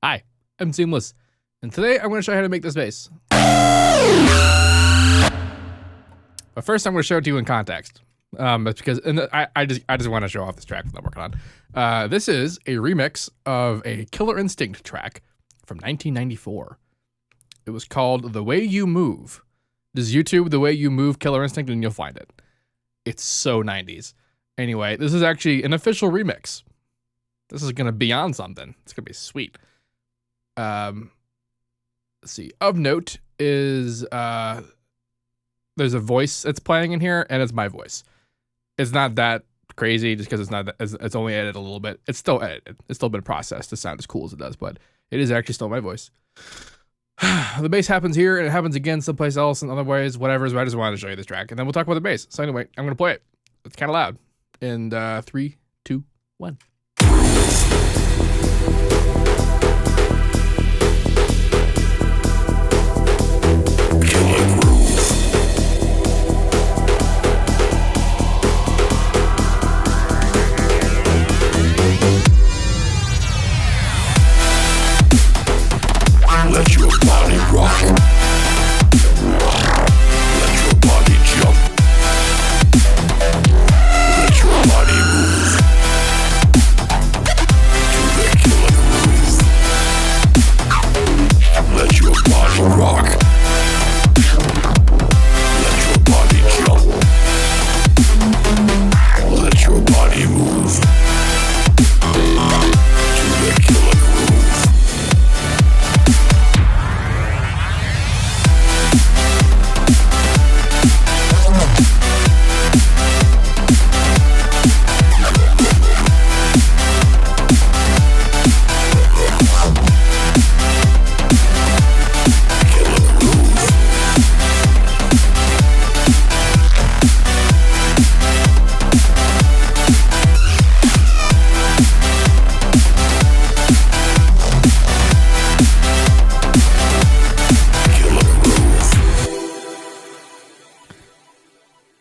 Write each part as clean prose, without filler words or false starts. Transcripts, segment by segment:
Hi, I'm Seamless, and today I'm going to show you how to make this bass. But first, I'm going to show it to you in context. That's because I just want to show off this track that I'm working on. This is a remix of a Killer Instinct track from 1994. It was called "The Way You Move." Just YouTube "The Way You Move" Killer Instinct, and you'll find it. It's so 90s. Anyway, this is actually an official remix. This is going to be on something. It's going to be sweet. Let's see. Of note is there's a voice that's playing in here, and it's my voice. It's not that crazy just because it's only edited a little bit. It's still edited. It's still been processed to sound as cool as it does, but it is actually still my voice. The bass happens here, and it happens again someplace else in other ways, whatever. So I just wanted to show you this track, and then we'll talk about the bass. So anyway, I'm going to play it. It's kind of loud. And 3, 2, 1. Let your body rock. Let your body jump. Let your body move to the killer groove. Let your body rock. Let your body jump. Let your body move to the killer groove.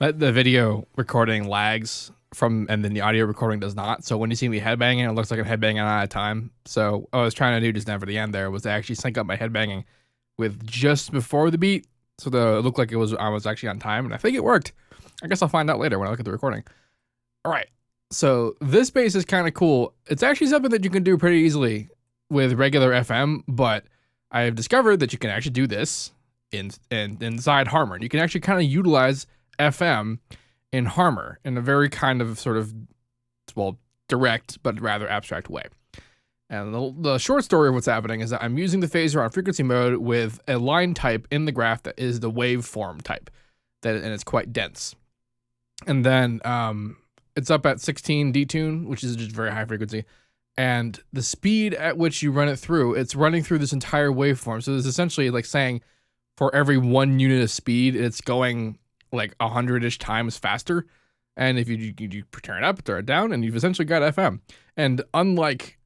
The video recording lags and then the audio recording does not. So when you see me headbanging, it looks like I'm headbanging out of time. So what I was trying to do just now for the end there was to actually sync up my headbanging with just before the beat, so that it looked like I was actually on time, and I think it worked. I guess I'll find out later when I look at the recording. All right, so this bass is kind of cool. It's actually something that you can do pretty easily with regular FM, but I have discovered that you can actually do this inside Harmor. And you can actually kind of utilize FM in Harmor in a very kind of sort of, well, direct but rather abstract way. And the short story of what's happening is that I'm using the phaser on frequency mode with a line type in the graph that is the waveform type, and it's quite dense. And then it's up at 16 detune, which is just very high frequency. And the speed at which you run it through, it's running through this entire waveform. So it's essentially like saying for every 1 unit of speed, it's going like 100-ish times faster. And if you turn it up, turn it down, and you've essentially got FM. And unlike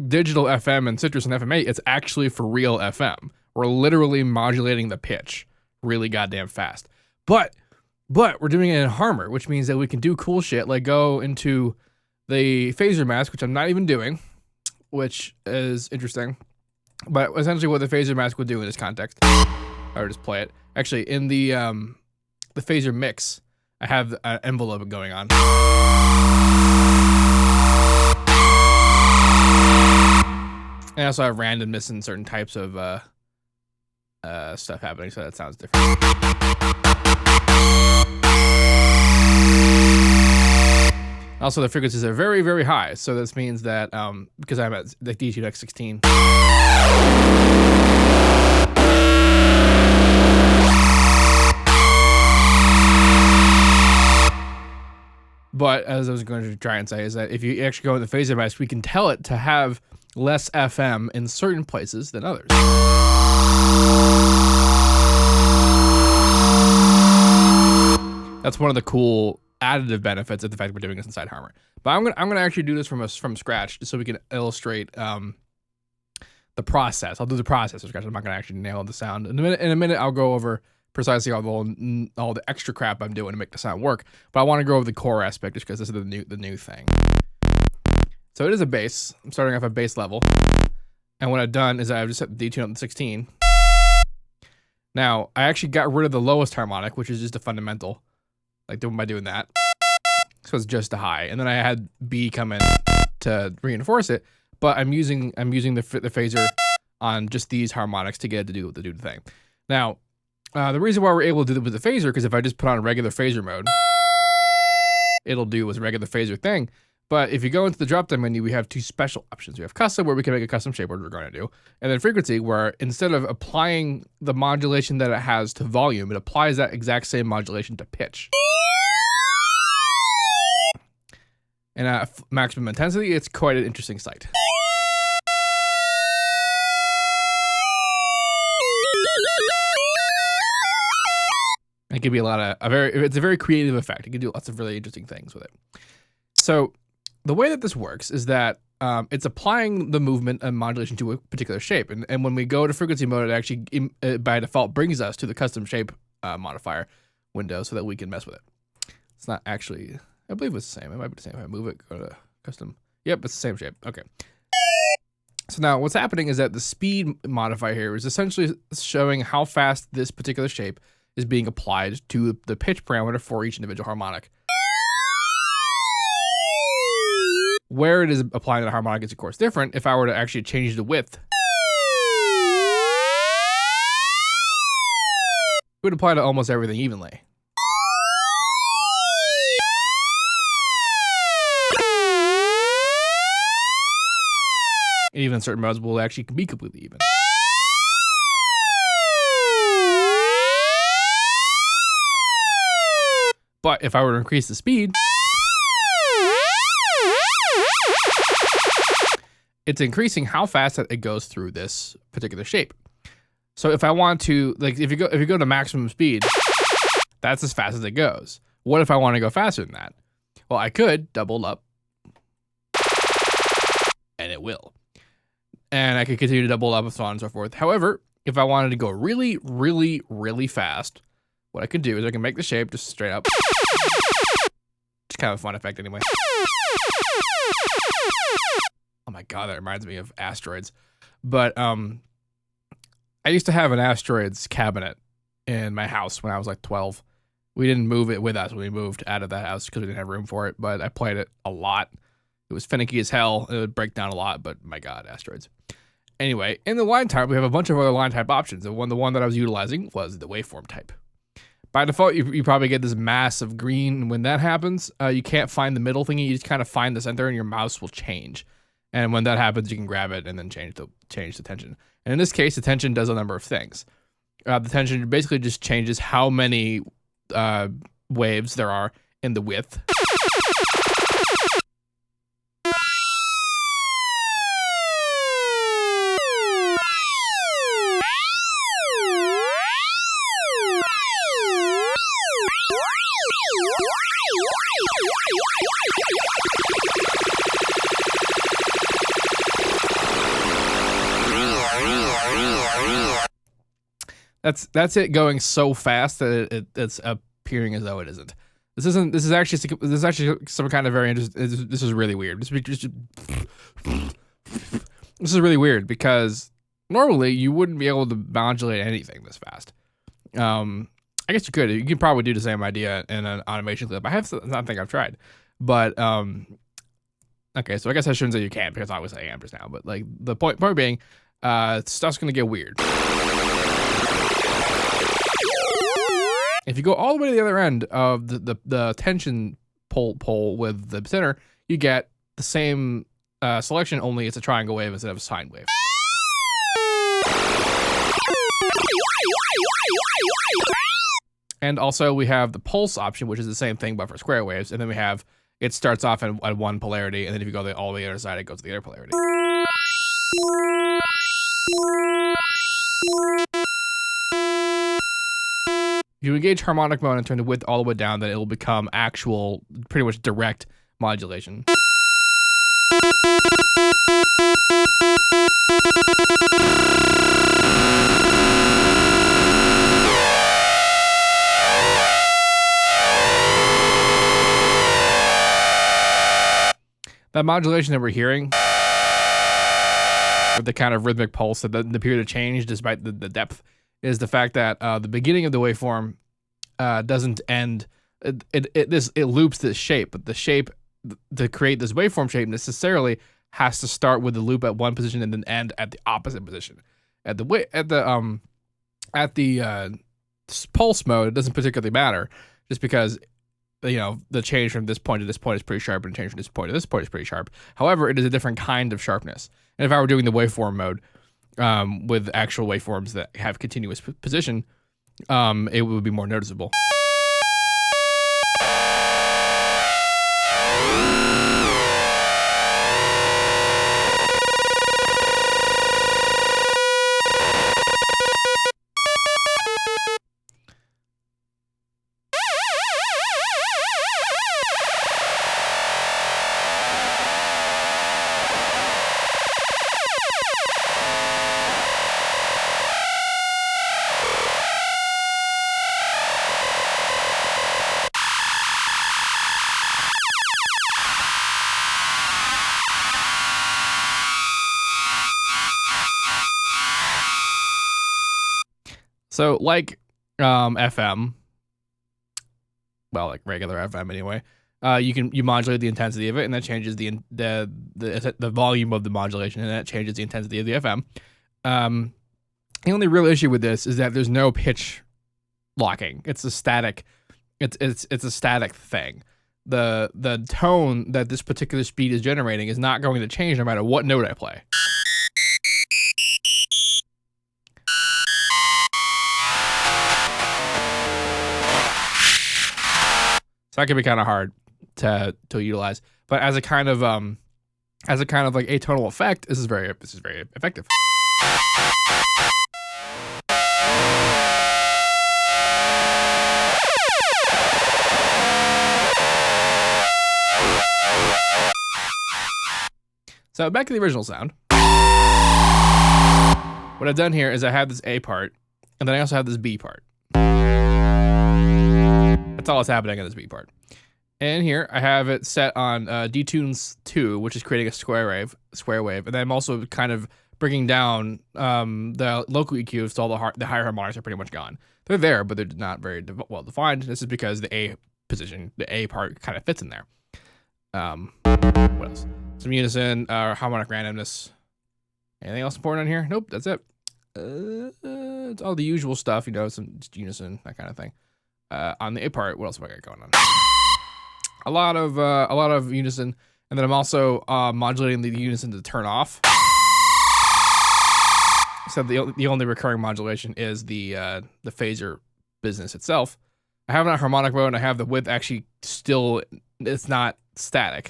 digital FM and Citrus and FMA, it's actually for real FM. We're literally modulating the pitch really goddamn fast. But we're doing it in Harmor, which means that we can do cool shit like go into the phaser mask, which I'm not even doing, which is interesting. But essentially what the phaser mask would do in this context, or just play it. Actually, in the phaser mix, I have an envelope going on. And I also have randomness in certain types of stuff happening, so that sounds different. Also, the frequencies are very, very high, so this means that because I'm at the D2 X16. But as I was going to try and say is that if you actually go in the phaser mask, we can tell it to have less FM in certain places than others. That's one of the cool additive benefits of the fact that we're doing this inside Harmor. But I'm gonna actually do this from scratch just so we can illustrate the process. I'll do the process from scratch. I'm not gonna actually nail the sound. In a minute, I'll go over precisely all the extra crap I'm doing to make the sound work. But I want to go over the core aspect just because this is the new thing. So it is a bass. I'm starting off at bass level. And what I've done is I've just set the detune up to 16. Now, I actually got rid of the lowest harmonic, which is just a fundamental, like by doing that. So it's just a high. And then I had B come in to reinforce it, but I'm using the phaser on just these harmonics to get it to do the thing. Now, the reason why we're able to do it with the phaser, because if I just put on regular phaser mode, it'll do its regular phaser thing. But if you go into the drop-down menu, we have two special options. We have custom, where we can make a custom shape, which we're going to do. And then frequency, where instead of applying the modulation that it has to volume, it applies that exact same modulation to pitch. And at maximum intensity, it's quite an interesting sight. It can be it's a very creative effect. You can do lots of really interesting things with it. So the way that this works is that it's applying the movement and modulation to a particular shape. And when we go to frequency mode, it actually, by default, brings us to the custom shape modifier window so that we can mess with it. It's not actually, I believe it's the same. It might be the same. If I move it, go to custom. Yep, it's the same shape. Okay. So now what's happening is that the speed modifier here is essentially showing how fast this particular shape is being applied to the pitch parameter for each individual harmonic. Where it is applying the harmonic is, of course, different. If I were to actually change the width, it would apply to almost everything evenly. And even certain modes will actually be completely even. But if I were to increase the speed, it's increasing how fast it goes through this particular shape. So if I want to, like, if you go to maximum speed, that's as fast as it goes. What if I want to go faster than that? Well, I could double up, and it will. And I could continue to double up and so on and so forth. However, if I wanted to go really, really, really fast, what I could do is I can make the shape just straight up. It's kind of a fun effect anyway. Oh my god, that reminds me of asteroids. But I used to have an asteroids cabinet in my house when I was like 12. We didn't move it with us when we moved out of that house because we didn't have room for it, but I played it a lot. It was finicky as hell. It would break down a lot, but my god, asteroids. Anyway, in the line type, we have a bunch of other line type options. And the one that I was utilizing was the waveform type. By default, you probably get this mass of green. When that happens, you can't find the middle thingy. You just kind of find the center and your mouse will change. And when that happens, you can grab it and then change the tension. And in this case, the tension does a number of things. The tension basically just changes how many waves there are in the width. That's it going so fast that it's appearing as though it isn't. This is actually some kind of very interesting. This is really weird. This is really weird because normally you wouldn't be able to modulate anything this fast. I guess you could. You could probably do the same idea in an automation clip. I don't think I've tried, but okay. So I guess I shouldn't say you can't because obviously I am just now. But like the point being, stuff's gonna get weird. If you go all the way to the other end of the tension pole with the center, you get the same selection, only it's a triangle wave instead of a sine wave. And also we have the pulse option, which is the same thing but for square waves. And then we have, it starts off at one polarity, and then if you go all the way to the other side, it goes to the other polarity. If you engage harmonic mode and turn the width all the way down, then it will become actual, pretty much direct modulation. That modulation that we're hearing with the kind of rhythmic pulse that doesn't appear to change despite the depth is the fact that the beginning of the waveform doesn't end. It loops this shape, but the shape to create this waveform shape necessarily has to start with the loop at one position and then end at the opposite position. At the pulse mode, it doesn't particularly matter, just because the change from this point to this point is pretty sharp, and the change from this point to this point is pretty sharp. However, it is a different kind of sharpness. And if I were doing the waveform mode with actual waveforms that have continuous position, it would be more noticeable. So like FM, well, like regular FM anyway, you modulate the intensity of it, and that changes the volume of the modulation, and that changes the intensity of the FM. The only real issue with this is that there's no pitch locking. It's a static. It's a static thing. The tone that this particular speed is generating is not going to change no matter what note I play. So that can be kind of hard to utilize, but as a kind of like atonal effect, this is very effective. So back to the original sound. What I've done here is I have this A part, and then I also have this B part. That's all that's happening in this B part. And here I have it set on detunes 2, which is creating a square wave, and then I'm also kind of bringing down the local EQ, so all the higher harmonics are pretty much gone. They're there, but they're not very well defined. This is because the A position, the A part, kind of fits in there. What else? Some unison, harmonic randomness. Anything else important on here? Nope, that's it. It's all the usual stuff, some just unison, that kind of thing. On the A part, what else have I got going on? A lot of unison, and then I'm also modulating the unison to turn off. So the only recurring modulation is the phaser business itself. I have it on harmonic mode, and I have the width actually still. It's not static.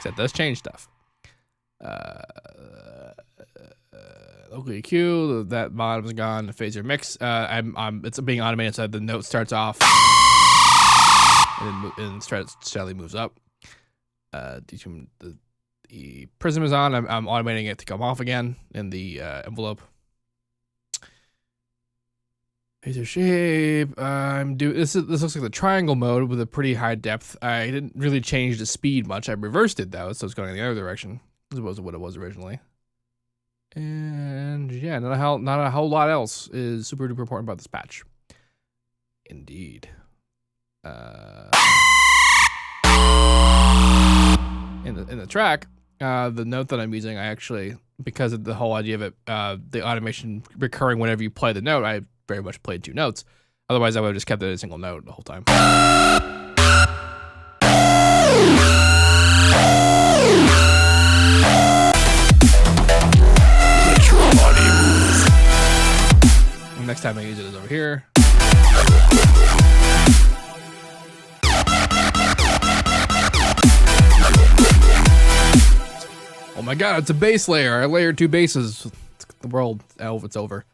That does change stuff. Local EQ, that bottom's gone. The phaser mix, it's being automated, so the note starts off and then steadily moves up. The prism is on. I'm automating it to come off again in the envelope. Phaser shape. This looks like the triangle mode with a pretty high depth. I didn't really change the speed much. I reversed it though, so it's going in the other direction as opposed to what it was originally. And yeah, not a whole lot else is super duper important about this patch. Indeed. In the track, the note that I'm using, I actually, because of the whole idea of it, the automation recurring whenever you play the note, I very much played 2 notes. Otherwise, I would have just kept it a single note the whole time. Let your body move. And next time I use it is over here. Oh my god, it's a bass layer. I layered 2 basses. The world, it's over.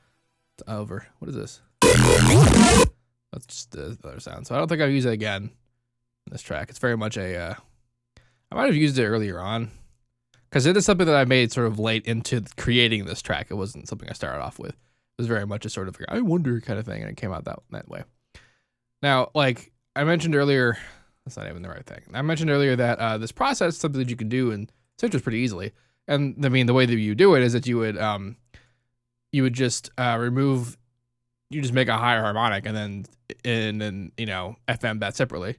It's over. What is this? That's just the other sound. So I don't think I'll use it again in this track. It's very much I might have used it earlier on, because it is something that I made sort of late into creating this track. It wasn't something I started off with. was very much a sort of I wonder kind of thing, and it came out that way. Now, like I mentioned earlier, that's not even the right thing. I mentioned earlier that this process is something that you can do in Citrus pretty easily. And I mean, the way that you do it is that you would just remove, you just make a higher harmonic and then FM that separately,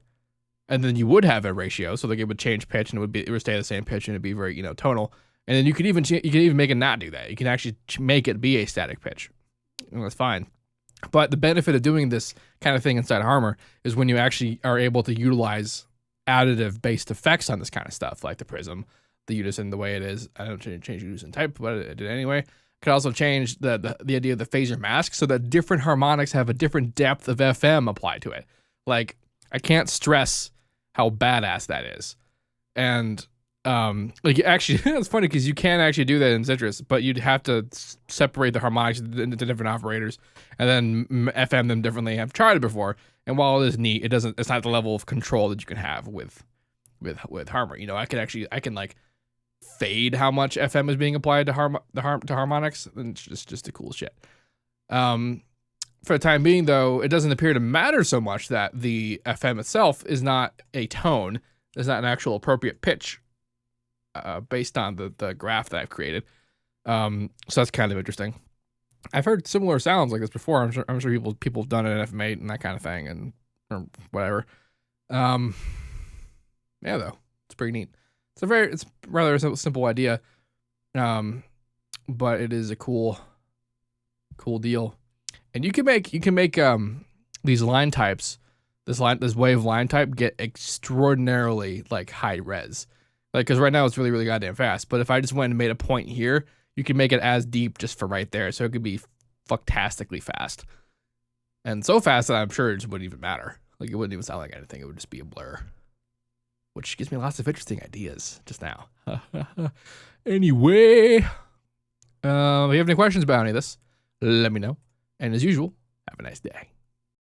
and then you would have a ratio, so like it would change pitch and it would stay the same pitch and it'd be very tonal. And then you could even make it not do that. You can actually make it be a static pitch, and that's fine. But the benefit of doing this kind of thing inside Harmor is when you actually are able to utilize additive-based effects on this kind of stuff, like the prism, the unison, the way it is. I don't change unison type, but I did anyway. Could also change the idea of the phaser mask so that different harmonics have a different depth of FM applied to it. Like, I can't stress how badass that is. And like actually, it's funny because you can actually do that in Citrus, but you'd have to separate the harmonics into different operators and then FM them differently. I've tried it before, and while it is neat, it's not the level of control that you can have with Harmor. I can like fade how much FM is being applied to harmonics, and it's just the cool shit. For the time being, though, it doesn't appear to matter so much that the FM itself is not a tone, is not an actual appropriate pitch. Based on the graph that I've created. So that's kind of interesting. I've heard similar sounds like this before. I'm sure people have done it in FM8 and that kind of thing and or whatever. Yeah, though. It's pretty neat. It's rather a simple idea. But it is a cool deal. And you can make these line types, this wave line type get extraordinarily like high res. Like, because right now it's really, really goddamn fast. But if I just went and made a point here, you can make it as deep just for right there. So it could be fucktastically fast. And so fast that I'm sure it just wouldn't even matter. Like, it wouldn't even sound like anything. It would just be a blur. Which gives me lots of interesting ideas just now. Anyway. If you have any questions about any of this, let me know. And as usual, have a nice day.